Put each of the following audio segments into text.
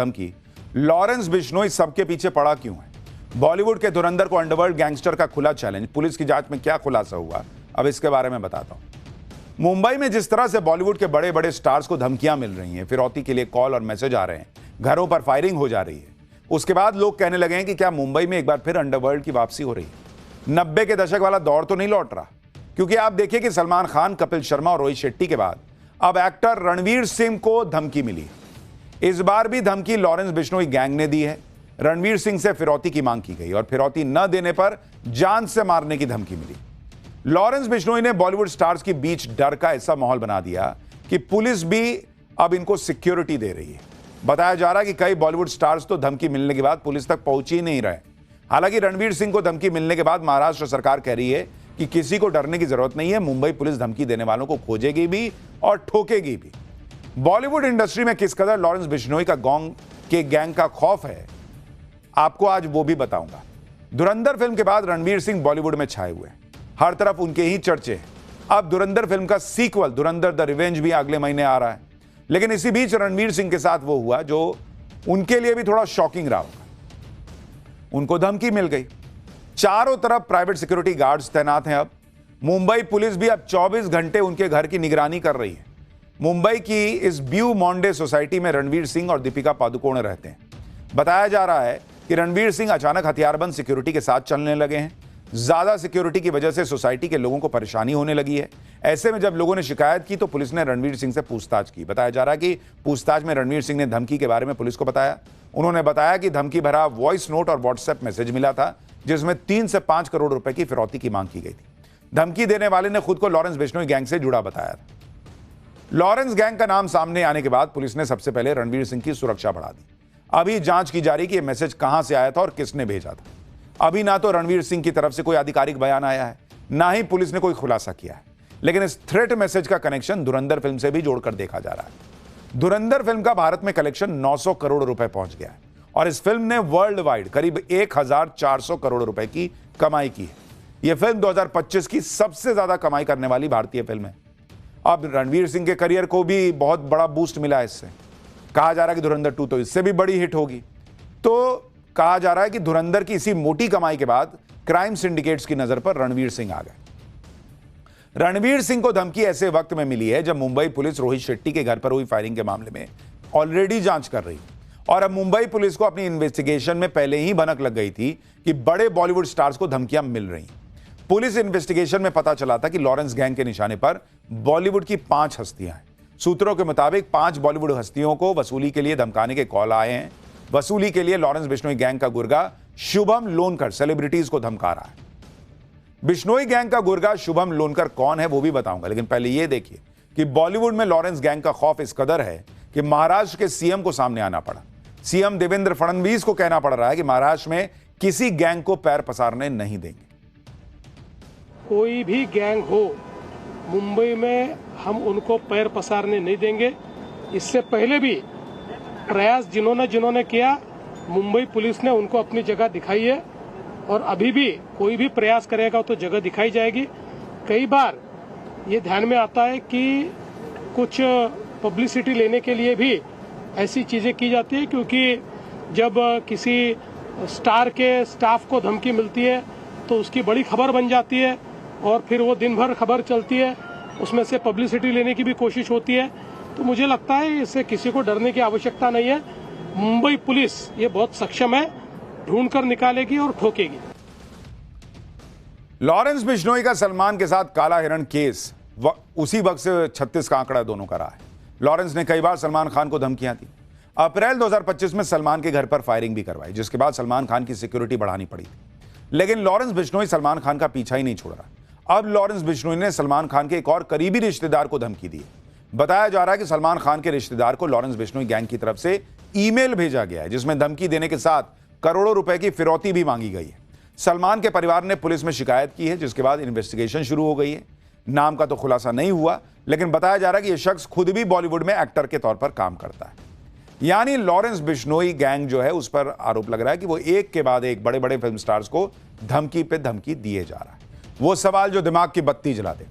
धमकी, लॉरेंस बिश्नोई सबके पीछे पड़ा क्यों है? बॉलीवुड के धुरंधर को अंडरवर्ल्ड गैंगस्टर का खुला चैलेंज, पुलिस की जांच में क्या खुलासा हुआ, अब इसके बारे में बताता हूं। मुंबई में जिस तरह से बॉलीवुड के बड़े बड़े स्टार्स को धमकियां मिल रही हैं, फिरौती के लिए कॉल और मैसेज आ रहे हैं, घरों पर फायरिंग हो जा रही है, उसके बाद लोग कहने लगे हैं कि क्या मुंबई में एक बार फिर अंडरवर्ल्ड की वापसी हो रही है? 90 के दशक वाला दौर तो नहीं लौट रहा, क्योंकि आप देखिए कि सलमान खान, कपिल शर्मा और रोहित शेट्टी के बाद अब एक्टर रणवीर सिंह को धमकी मिली। इस बार भी धमकी लॉरेंस बिश्नोई गैंग ने दी है। रणवीर सिंह से फिरौती की मांग की गई और फिरौती न देने पर जान से मारने की धमकी मिली। लॉरेंस बिश्नोई ने बॉलीवुड स्टार्स के बीच डर का ऐसा माहौल बना दिया कि पुलिस भी अब इनको सिक्योरिटी दे रही है। बताया जा रहा है कि कई बॉलीवुड स्टार्स तो धमकी मिलने के बाद पुलिस तक पहुंच ही नहीं रहे। हालांकि रणवीर सिंह को धमकी मिलने के बाद महाराष्ट्र सरकार कह रही है कि किसी को डरने की जरूरत नहीं है, मुंबई पुलिस धमकी देने वालों को खोजेगी भी और ठोकेगी भी। बॉलीवुड इंडस्ट्री में किस कदर लॉरेंस बिश्नोई का गैंग का खौफ है, आपको आज वो भी बताऊंगा। धुरंधर फिल्म के बाद रणवीर सिंह बॉलीवुड में छाए हुए हैं, हर तरफ उनके ही चर्चे हैं। अब धुरंधर फिल्म का सीक्वल धुरंधर द रिवेंज भी अगले महीने आ रहा है, लेकिन इसी बीच रणवीर सिंह के साथ वो हुआ जो उनके लिए भी थोड़ा शॉकिंग रहा होगा। उनको धमकी मिल गई। चारों तरफ प्राइवेट सिक्योरिटी गार्ड्स तैनात हैं। अब मुंबई पुलिस भी अब 24 घंटे उनके घर की निगरानी कर रही है। मुंबई की इस ब्यू मॉन्डे सोसाइटी में रणवीर सिंह और दीपिका पादुकोण रहते हैं। बताया जा रहा है कि रणवीर सिंह अचानक हथियारबंद सिक्योरिटी के साथ चलने लगे हैं। ज्यादा सिक्योरिटी की वजह से सोसाइटी के लोगों को परेशानी होने लगी है। ऐसे में जब लोगों ने शिकायत की तो पुलिस ने रणवीर सिंह से पूछताछ की। बताया जा रहा है कि पूछताछ में रणवीर सिंह ने धमकी के बारे में पुलिस को बताया। उन्होंने बताया कि धमकी भरा वॉइस नोट और व्हाट्सएप मैसेज मिला था, जिसमें 3 से 5 करोड़ रुपए की फिरौती की मांग की गई थी। धमकी देने वाले ने खुद को लॉरेंस बिश्नोई गैंग से जुड़ा बताया था। लॉरेंस गैंग का नाम सामने आने के बाद पुलिस ने सबसे पहले रणवीर सिंह की सुरक्षा बढ़ा दी। अभी जांच की जा रही कि यह मैसेज कहां से आया था और किसने भेजा था। अभी ना तो रणवीर सिंह की तरफ से कोई आधिकारिक बयान आया है, ना ही पुलिस ने कोई खुलासा किया है, लेकिन इस थ्रेट मैसेज का कनेक्शन धुरंधर फिल्म से भी जोड़कर देखा जा रहा है। धुरंधर फिल्म का भारत में कलेक्शन 900 करोड़ रुपए पहुंच गया है और इस फिल्म ने वर्ल्ड वाइड करीब 1400 करोड़ रुपए की कमाई की है। यह फिल्म 2025 की सबसे ज्यादा कमाई करने वाली भारतीय फिल्म है। अब रणवीर सिंह के करियर को भी बहुत बड़ा बूस्ट मिला है इससे। कहा जा रहा है कि धुरंधर 2 तो इससे भी बड़ी हिट होगी। तो कहा जा रहा है कि धुरंधर की इसी मोटी कमाई के बाद क्राइम सिंडिकेट्स की नजर पर रणवीर सिंह आ गए। रणवीर सिंह को धमकी ऐसे वक्त में मिली है जब मुंबई पुलिस रोहित शेट्टी के घर पर हुई फायरिंग के मामले में ऑलरेडी जांच कर रही है और अब मुंबई पुलिस को अपनी इन्वेस्टिगेशन में पहले ही भनक लग गई थी कि बड़े बॉलीवुड स्टार्स को धमकियां मिल रही। पुलिस इन्वेस्टिगेशन में पता चला था कि लॉरेंस गैंग के निशाने पर बॉलीवुड की 5 हस्तियां हैं। सूत्रों के मुताबिक 5 बॉलीवुड हस्तियों को वसूली के लिए धमकाने के कॉल आए हैं। वसूली के लिए लॉरेंस बिश्नोई गैंग का गुर्गा शुभम लोनकर सेलिब्रिटीज को धमका रहा है। बिश्नोई गैंग का गुर्गा शुभम लोनकर कौन है वो भी बताऊंगा, लेकिन पहले यह देखिए कि बॉलीवुड में लॉरेंस गैंग का खौफ इस कदर है कि महाराष्ट्र के सीएम को सामने आना पड़ा। सीएम देवेंद्र फडणवीस को कहना पड़ रहा है कि महाराष्ट्र में किसी गैंग को पैर पसारने नहीं देंगे। कोई भी गैंग हो, मुंबई में हम उनको पैर पसारने नहीं देंगे। इससे पहले भी प्रयास जिन्होंने किया, मुंबई पुलिस ने उनको अपनी जगह दिखाई है और अभी भी कोई भी प्रयास करेगा तो जगह दिखाई जाएगी। कई बार ये ध्यान में आता है कि कुछ पब्लिसिटी लेने के लिए भी ऐसी चीजें की जाती है, क्योंकि जब किसी स्टार के स्टाफ को धमकी मिलती है तो उसकी बड़ी खबर बन जाती है और फिर वो दिन भर खबर चलती है, उसमें से पब्लिसिटी लेने की भी कोशिश होती है। तो मुझे लगता है इससे किसी को डरने की आवश्यकता नहीं है। मुंबई पुलिस ये बहुत सक्षम है, ढूंढकर निकालेगी और ठोकेगी। लॉरेंस बिश्नोई का सलमान के साथ काला हिरण केस उसी वक्त से 36 का आंकड़ा दोनों का रहा है। लॉरेंस ने कई बार सलमान खान को धमकियां दी। अप्रैल 2025 में सलमान के घर पर फायरिंग भी करवाई, जिसके बाद सलमान खान की सिक्योरिटी बढ़ानी पड़ी थी। लेकिन लॉरेंस बिश्नोई सलमान खान का पीछा ही नहीं छोड़ रहा। अब लॉरेंस बिश्नोई ने सलमान खान के एक और करीबी रिश्तेदार को धमकी दी। बताया जा रहा है कि सलमान खान के रिश्तेदार को लॉरेंस बिश्नोई गैंग की तरफ से ईमेल भेजा गया है, जिसमें धमकी देने के साथ करोड़ों रुपए की फिरौती भी मांगी गई है। सलमान के परिवार ने पुलिस में शिकायत की है, जिसके बाद इन्वेस्टिगेशन शुरू हो गई है। नाम का तो खुलासा नहीं हुआ, लेकिन बताया जा रहा है कि यह शख्स खुद भी बॉलीवुड में एक्टर के तौर पर काम करता है। यानी लॉरेंस बिश्नोई गैंग जो है, उस पर आरोप लग रहा है कि वो एक के बाद एक बड़े बड़े फिल्म स्टार्स को धमकी पे धमकी दिए जा रहा है। वो सवाल जो दिमाग की बत्ती जला दे।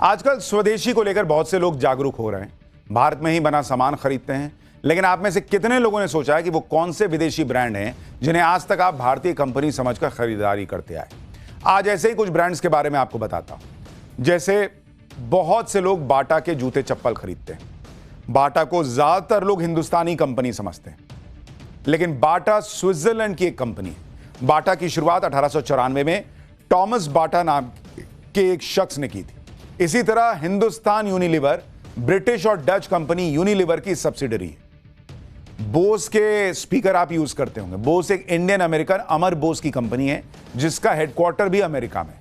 आजकल स्वदेशी को लेकर बहुत से लोग जागरूक हो रहे हैं, भारत में ही बना सामान खरीदते हैं, लेकिन आप में से कितने लोगों ने सोचा है कि वो कौन से विदेशी ब्रांड हैं जिन्हें आज तक आप भारतीय कंपनी समझकर खरीदारी करते आए? आज ऐसे ही कुछ ब्रांड्स के बारे में आपको बताता हूं। जैसे बहुत से लोग बाटा के जूते चप्पल खरीदते हैं। बाटा को ज्यादातर लोग हिंदुस्तानी कंपनी समझते हैं, लेकिन बाटा स्विट्जरलैंड की एक कंपनी है। बाटा की शुरुआत 1894 में टॉमस बाटा नाम के एक शख्स ने की थी। इसी तरह हिंदुस्तान यूनिलीवर ब्रिटिश और डच कंपनी यूनिलीवर की सब्सिडरी है। बोस के स्पीकर आप यूज करते होंगे। बोस एक इंडियन अमेरिकन अमर बोस की कंपनी है जिसका हेडक्वार्टर भी अमेरिका में।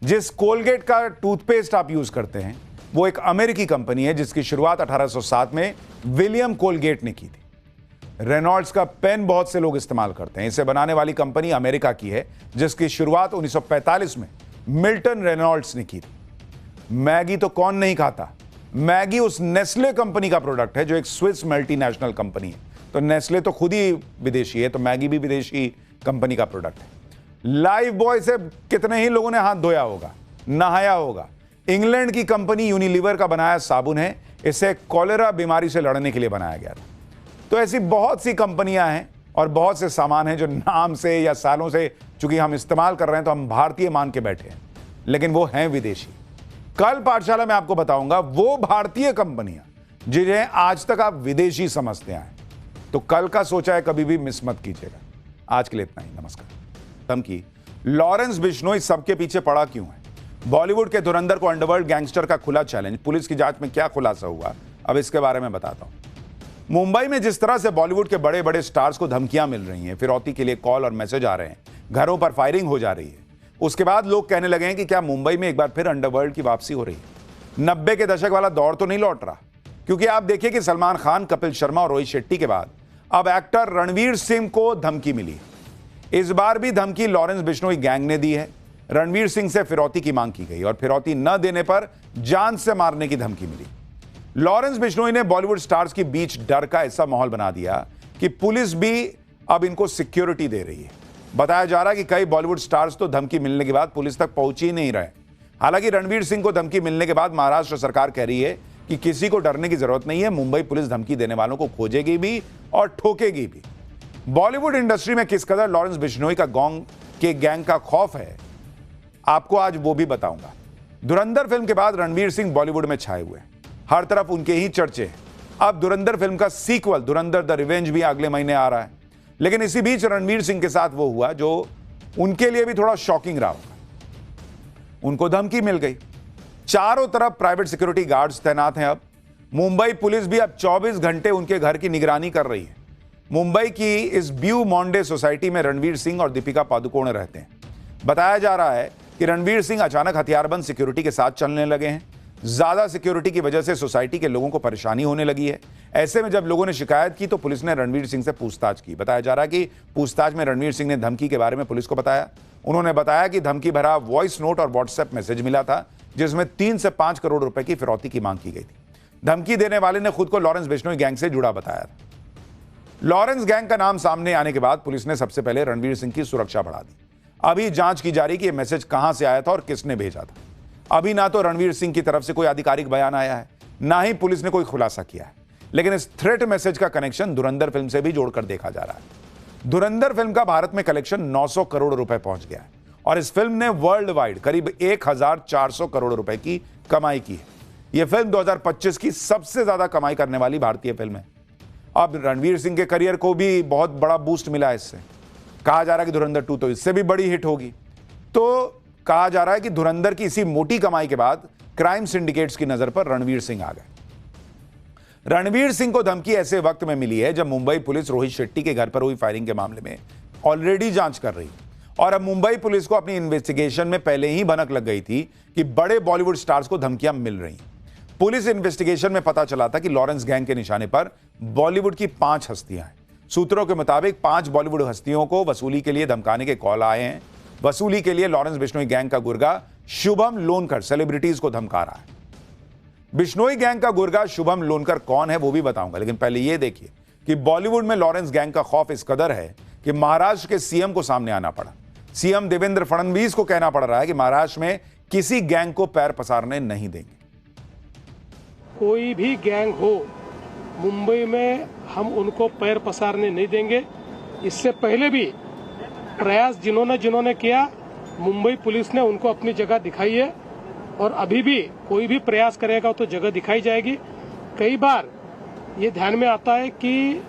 जिस कोलगेट का टूथपेस्ट आप यूज करते हैं वो एक अमेरिकी कंपनी है जिसकी शुरुआत 1807 में विलियम कोलगेट ने की थी। रेनॉल्ड्स का पेन बहुत से लोग इस्तेमाल करते हैं। इसे बनाने वाली कंपनी अमेरिका की है जिसकी शुरुआत 1945 में मिल्टन रेनॉल्ड्स ने की थी। मैगी तो कौन नहीं खाता। मैगी उस नेस्ले कंपनी का प्रोडक्ट है जो एक स्विस मल्टीनेशनल कंपनी है। तो नेस्ले तो खुद ही विदेशी है, तो मैगी भी विदेशी कंपनी का प्रोडक्ट है। लाइफ बॉय से कितने ही लोगों ने हाथ धोया होगा, नहाया होगा। इंग्लैंड की कंपनी यूनिलीवर का बनाया साबुन है। इसे कॉलेरा बीमारी से लड़ने के लिए बनाया गया था। तो ऐसी बहुत सी कंपनियां हैं और बहुत से सामान हैं जो नाम से या सालों से चूंकि हम इस्तेमाल कर रहे हैं तो हम भारतीय मान के बैठे हैं, लेकिन वो हैं विदेशी। कल पाठशाला में आपको बताऊंगा वो भारतीय कंपनियां जिन्हें आज तक आप विदेशी समझते आए। तो कल का सोचा है कभी भी मिस मत कीजिएगा। आज के लिए इतना ही, नमस्कार। धमकी, लॉरेंस बिश्नोई सबके पीछे पड़ा क्यों है? बॉलीवुड के धुरंधर को अंडरवर्ल्ड गैंगस्टर का खुला चैलेंज। पुलिस की जांच में क्या खुलासा हुआ, अब इसके बारे में बताता हूं। मुंबई में जिस तरह से बॉलीवुड के बड़े बड़े स्टार्स को धमकियां मिल रही हैं, फिरौती के लिए कॉल और मैसेज आ रहे हैं, घरों पर फायरिंग हो जा रही है, उसके बाद लोग कहने लगे हैं कि क्या मुंबई में एक बार फिर अंडरवर्ल्ड की वापसी हो रही है। 90 के दशक वाला दौर तो नहीं लौट रहा, क्योंकि आप देखिए कि सलमान खान, कपिल शर्मा और रोहित शेट्टी के बाद अब एक्टर रणवीर सिंह को धमकी मिली। इस बार भी धमकी लॉरेंस बिश्नोई गैंग ने दी है। रणवीर सिंह से फिरौती की मांग की गई और फिरौती न देने पर जान से मारने की धमकी मिली। लॉरेंस बिश्नोई ने बॉलीवुड स्टार्स के बीच डर का ऐसा माहौल बना दिया कि पुलिस भी अब इनको सिक्योरिटी दे रही है। बताया जा रहा है कि कई बॉलीवुड स्टार्स तो धमकी मिलने के बाद पुलिस तक पहुंच ही नहीं रहे। हालांकि रणवीर सिंह को धमकी मिलने के बाद महाराष्ट्र सरकार कह रही है कि किसी को डरने की जरूरत नहीं है, मुंबई पुलिस धमकी देने वालों को खोजेगी भी और ठोकेगी भी। बॉलीवुड इंडस्ट्री में किस कदर लॉरेंस बिश्नोई का गैंग का खौफ है, आपको आज वो भी बताऊंगा। धुरंधर फिल्म के बाद रणवीर सिंह बॉलीवुड में छाए हुए हैं, हर तरफ उनके ही चर्चे हैं। अब धुरंधर फिल्म का सीक्वल धुरंधर द रिवेंज भी अगले महीने आ रहा है, लेकिन इसी बीच रणवीर सिंह के साथ वो हुआ जो उनके लिए भी थोड़ा शॉकिंग रहा होगा। उनको धमकी मिल गई। चारों तरफ प्राइवेट सिक्योरिटी गार्ड्स तैनात हैं। अब मुंबई पुलिस भी अब 24 घंटे उनके घर की निगरानी कर रही है। मुंबई की इस ब्यू मॉन्डे सोसाइटी में रणवीर सिंह और दीपिका पादुकोण रहते हैं। बताया जा रहा है कि रणवीर सिंह अचानक हथियारबंद सिक्योरिटी के साथ चलने लगे हैं। ज्यादा सिक्योरिटी की वजह से सोसाइटी के लोगों को परेशानी होने लगी है। ऐसे में जब लोगों ने शिकायत की तो पुलिस ने रणवीर सिंह से पूछताछ की। बताया जा रहा है कि पूछताछ में रणवीर सिंह ने धमकी के बारे में पुलिस को बताया। उन्होंने बताया कि धमकी भरा वॉइस नोट और व्हाट्सएप मैसेज मिला था जिसमें 3 से 5 करोड़ रुपए की फिरौती की मांग की गई थी। धमकी देने वाले ने खुद को लॉरेंस बिश्नोई गैंग से जुड़ा बताया था। लॉरेंस गैंग का नाम सामने आने के बाद पुलिस ने सबसे पहले रणवीर सिंह की सुरक्षा बढ़ा दी। अभी जांच की जा रही कि यह मैसेज कहां से आया था और किसने भेजा था। अभी ना तो रणवीर सिंह की तरफ से कोई आधिकारिक बयान आया है, ना ही पुलिस ने कोई खुलासा किया है, लेकिन इस थ्रेट मैसेज का कनेक्शन धुरंधर फिल्म से भी जोड़कर देखा जा रहा है। धुरंधर फिल्म का भारत में कलेक्शन 900 करोड़ रुपए पहुंच गया है और इस फिल्म ने वर्ल्ड वाइड करीब 1400 करोड़ रुपए की कमाई की है। यह फिल्म 2025 की सबसे ज्यादा कमाई करने वाली भारतीय फिल्म है। अब रणवीर सिंह के करियर को भी बहुत बड़ा बूस्ट मिला है इससे। कहा जा रहा है कि धुरंधर 2 तो इससे भी बड़ी हिट होगी। तो कहा जा रहा है कि धुरंधर की इसी मोटी कमाई के बाद क्राइम सिंडिकेट्स की नजर पर रणवीर सिंह आ गए। रणवीर सिंह को धमकी ऐसे वक्त में मिली है जब मुंबई पुलिस रोहित शेट्टी के घर पर हुई फायरिंग के मामले में ऑलरेडी जांच कर रही है और अब मुंबई पुलिस को अपनी इन्वेस्टिगेशन में पहले ही भनक लग गई थी कि बड़े बॉलीवुड स्टार्स को धमकियां मिल रही हैं। पुलिस इन्वेस्टिगेशन में पता चला था कि लॉरेंस गैंग के निशाने पर बॉलीवुड की 5 हस्तियां हैं। सूत्रों के मुताबिक 5 बॉलीवुड हस्तियों को वसूली के लिए धमकाने के कॉल आए हैं। वसूली के लिए लॉरेंस बिश्नोई गैंग का गुर्गा शुभम लोनकर सेलिब्रिटीज को धमका रहा है। बिश्नोई गैंग का गुर्गा शुभम लोनकर कौन है वो भी बताऊंगा, लेकिन पहले यह देखिए कि बॉलीवुड में लॉरेंस गैंग का खौफ इस कदर है कि महाराष्ट्र के सीएम को सामने आना पड़ा। सीएम देवेंद्र फडणवीस को कहना पड़ रहा है कि महाराष्ट्र में किसी गैंग को पैर पसारने नहीं देंगे। कोई भी गैंग हो, मुंबई में हम उनको पैर पसारने नहीं देंगे। इससे पहले भी प्रयास जिन्होंने किया, मुंबई पुलिस ने उनको अपनी जगह दिखाई है और अभी भी कोई भी प्रयास करेगा तो जगह दिखाई जाएगी। कई बार ये ध्यान में आता है कि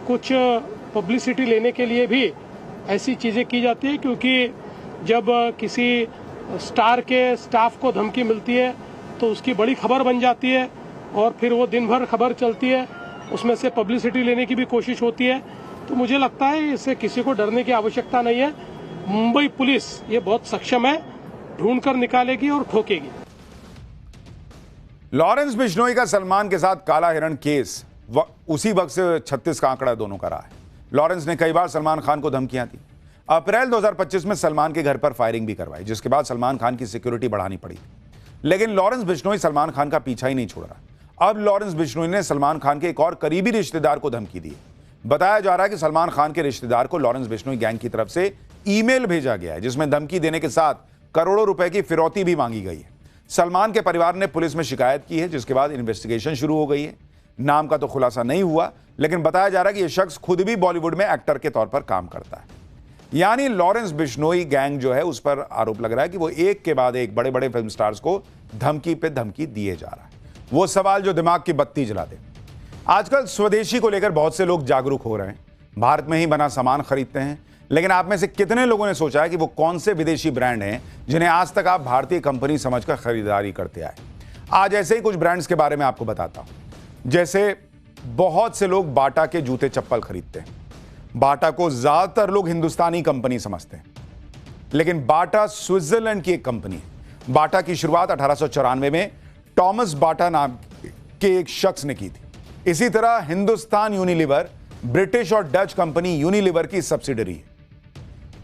कुछ पब्लिसिटी लेने के लिए भी ऐसी चीजें की जाती है, क्योंकि जब किसी स्टार के स्टाफ को धमकी मिलती है तो उसकी बड़ी खबर बन जाती है और फिर वो दिन भर खबर चलती है, उसमें से पब्लिसिटी लेने की भी कोशिश होती है। तो मुझे लगता है इससे किसी को डरने की आवश्यकता नहीं है। मुंबई पुलिस ये बहुत सक्षम है, ढूंढकर निकालेगी और ठोकेगी। लॉरेंस बिश्नोई का सलमान के साथ काला हिरण केस उसी वक्त से 36 का आंकड़ा दोनों का रहा है। लॉरेंस ने कई बार सलमान खान को धमकियां दी। अप्रैल 2025 में सलमान के घर पर फायरिंग भी करवाई, जिसके बाद सलमान खान की सिक्योरिटी बढ़ानी पड़ी। लेकिन लॉरेंस बिश्नोई सलमान खान का पीछा ही नहीं छोड़ रहा। अब लॉरेंस बिश्नोई ने सलमान खान के एक और करीबी रिश्तेदार को धमकी दी। बताया जा रहा है कि सलमान खान के रिश्तेदार को लॉरेंस बिश्नोई गैंग की तरफ से ईमेल भेजा गया है, जिसमें धमकी देने के साथ करोड़ों रुपए की फिरौती भी मांगी गई है। सलमान के परिवार ने पुलिस में शिकायत की है, जिसके बाद इन्वेस्टिगेशन शुरू हो गई है। नाम का तो खुलासा नहीं हुआ, लेकिन बताया जा रहा है कि यह शख्स खुद भी बॉलीवुड में एक्टर के तौर पर काम करता है। यानी लॉरेंस बिश्नोई गैंग जो है, उस पर आरोप लग रहा है कि वो एक के बाद एक बड़े बड़े फिल्म स्टार्स को धमकी पे धमकी दिए जा रहा है। वो सवाल जो दिमाग की बत्ती जला दे। आजकल स्वदेशी को लेकर बहुत से लोग जागरूक हो रहे हैं, भारत में ही बना सामान खरीदते हैं। लेकिन आप में से कितने लोगों ने सोचा है कि वो कौन से विदेशी ब्रांड हैं जिन्हें आज तक आप भारतीय कंपनी समझकर खरीदारी करते आए? आज ऐसे ही कुछ ब्रांड्स के बारे में आपको बताता हूं। जैसे बहुत से लोग बाटा के जूते चप्पल खरीदते हैं। बाटा को ज्यादातर लोग हिंदुस्तानी कंपनी समझते हैं, लेकिन बाटा स्विट्जरलैंड की एक कंपनी है। बाटा की शुरुआत 1894 में टॉमस बाटा नाम के एक शख्स ने की थी। इसी तरह हिंदुस्तान यूनिलीवर ब्रिटिश और डच कंपनी यूनिलीवर की सब्सिडरी है।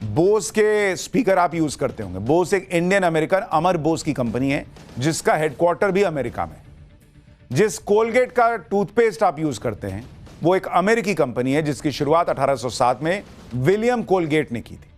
बोस के स्पीकर आप यूज करते होंगे। बोस एक इंडियन अमेरिकन अमर बोस की कंपनी है, जिसका हेडक्वार्टर भी अमेरिका में। जिस कोलगेट का टूथपेस्ट आप यूज करते हैं, वो एक अमेरिकी कंपनी है, जिसकी शुरुआत 1807 में विलियम कोलगेट ने की थी।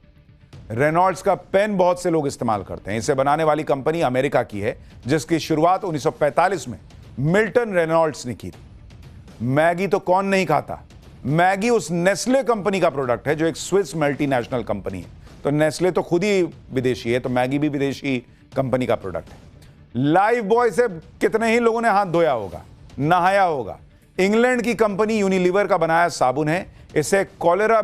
रेनॉल्ड्स का पेन बहुत से लोग इस्तेमाल करते हैं। इसे बनाने वाली कंपनी अमेरिका की है, जिसकी शुरुआत 1945 में मिल्टन रेनॉल्ड्स ने की थी। मैगी तो कौन नहीं खाता। मैगी उस नेस्ले कंपनी का प्रोडक्ट है, जो एक स्विस मल्टीनेशनल कंपनी है। तो नेस्ले तो खुद ही विदेशी है, तो मैगी भी विदेशी कंपनी का प्रोडक्ट है। लाइफ बॉय से कितने ही लोगों ने हाथ धोया होगा, नहाया होगा। इंग्लैंड की कंपनी यूनिलीवर का बनाया साबुन है। इसे कॉलेरा